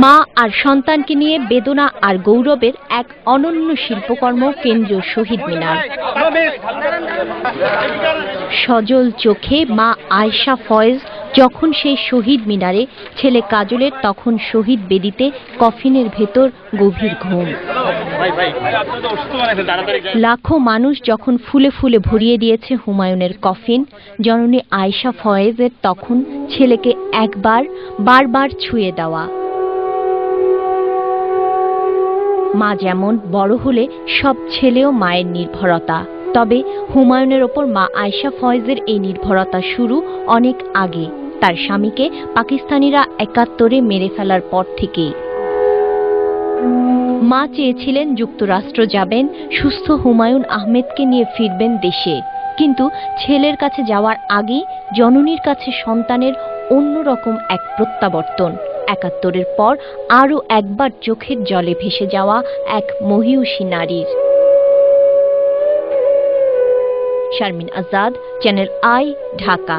মা আর সন্তানকে নিয়ে বেদনা আর গৌরবের এক অনন্য শিল্পকর্ম কেন্দ্রীয় শহীদ মিনার। সজল চোখে মা আয়েশা ফয়েজ যখন সেই শহীদ মিনারে, ছেলে কাজলের তখন শহীদ বেদিতে কফিনের ভেতর গভীর ঘুম। লাখো মানুষ যখন ফুলে ফুলে ভরিয়ে দিয়েছে হুমায়ুনের কফিন, জননী আয়েশা ফয়েজের তখন ছেলেকে বারবার ছুঁয়ে দেওয়া। মা যেমন বড় হলে সব ছেলেও মায়ের নির্ভরতা, তবে হুমায়ুনের ওপর মা আয়েশা ফয়েজের এই নির্ভরতা শুরু অনেক আগে, তার স্বামীকে পাকিস্তানিরা ৭১-এ মেরে ফেলার পর থেকেই। মা চেয়েছিলেন যুক্তরাষ্ট্র যাবেন, সুস্থ হুমায়ুন আহমেদকে নিয়ে ফিরবেন দেশে, কিন্তু ছেলের কাছে যাওয়ার আগেই জননীর কাছে সন্তানের অন্যরকম এক প্রত্যাবর্তন। ৭১-এর পর আরও একবার চোখের জলে ভেসে যাওয়া এক মহিয়সী নারীর। Sharmin Azad, channel I, Dhaka.